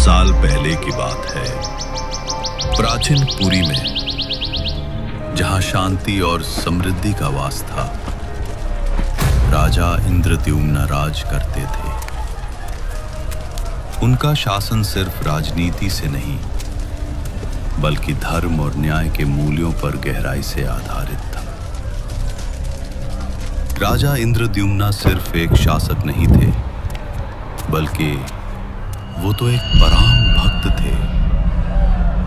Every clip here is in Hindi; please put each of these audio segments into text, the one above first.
साल पहले की बात है। प्राचीन पुरी में, जहां शांति और समृद्धि का वास था, राजा इंद्रद्युम्न राज करते थे। उनका शासन सिर्फ राजनीति से नहीं, बल्कि धर्म और न्याय के मूल्यों पर गहराई से आधारित था। राजा इंद्रद्युम्न सिर्फ एक शासक नहीं थे, बल्कि वो तो एक पराम भक्त थे।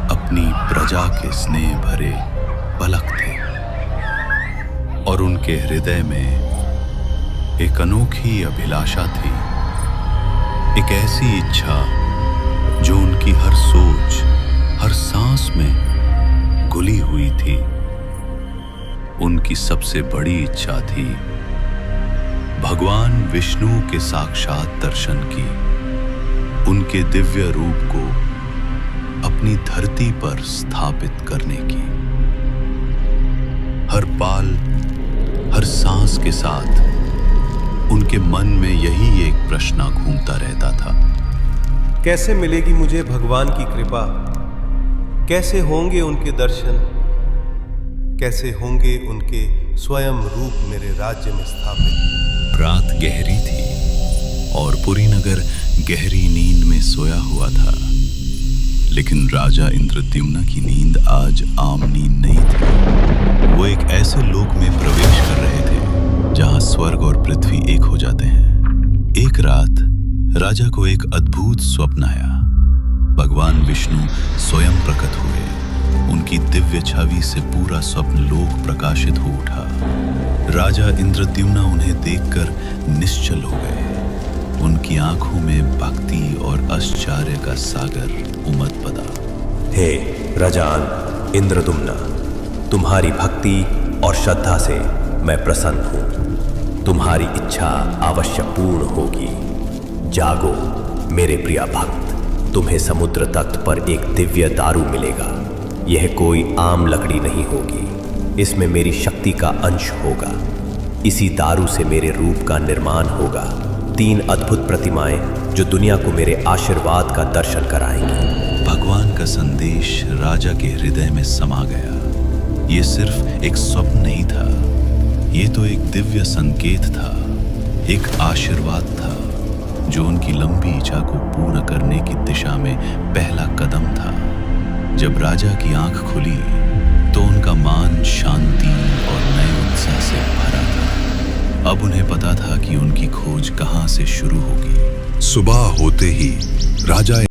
अपनी प्रजा के स्नेह भरे पलक थे और उनके हृदय में एक अनोखी अभिलाषा थी, एक ऐसी इच्छा जो उनकी हर सोच, हर सांस में घुली हुई थी। उनकी सबसे बड़ी इच्छा थी भगवान विष्णु के साक्षात दर्शन की, उनके दिव्य रूप को अपनी धरती पर स्थापित करने की। हर पाल, हर सांस के साथ उनके मन में यही एक प्रश्न घूमता रहता था, कैसे मिलेगी मुझे भगवान की कृपा? कैसे होंगे उनके दर्शन? कैसे होंगे उनके स्वयं रूप मेरे राज्य में स्थापित? रात गहरी थी और पुरी नगर गहरी नींद में सोया हुआ था। लेकिन राजा इंद्रद्युम्न की नींद आज आम नींद नहीं थी। वो एक ऐसे लोक में प्रवेश कर रहे थे जहां स्वर्ग और पृथ्वी एक हो जाते हैं। एक रात राजा को एक अद्भुत स्वप्न आया। भगवान विष्णु स्वयं प्रकट हुए। उनकी दिव्य छवि से पूरा स्वप्न लोक प्रकाशित हो उठा। राजा इंद्रद्युम्न उन्हें देखकर निश्चल हो गए। उनकी आंखों में भक्ति और आश्चर्य का सागर उमड़ पड़ा। हे राजान इंद्रद्युम्न, तुम्हारी भक्ति और श्रद्धा से मैं प्रसन्न हूँ। तुम्हारी इच्छा अवश्य पूर्ण होगी। जागो मेरे प्रिय भक्त, तुम्हें समुद्र तट पर एक दिव्य दारू मिलेगा। यह कोई आम लकड़ी नहीं होगी, इसमें मेरी शक्ति का अंश होगा। इसी दारू से मेरे रूप का निर्माण होगा। 3 अद्भुत प्रतिमाएं जो दुनिया को मेरे आशीर्वाद का दर्शन कराएंगी। भगवान का संदेश राजा के हृदय में समा गया। ये सिर्फ एक स्वप्न नहीं था, ये तो एक दिव्य संकेत था, एक आशीर्वाद था जो उनकी लंबी इच्छा को पूर्ण करने की दिशा में पहला कदम था। जब राजा की आंख खुली तो उनका मान शांति और नए उत्साह से भरा था। अब उन्हें पता था कि उनकी खोज कहां से शुरू होगी। सुबह होते ही राजा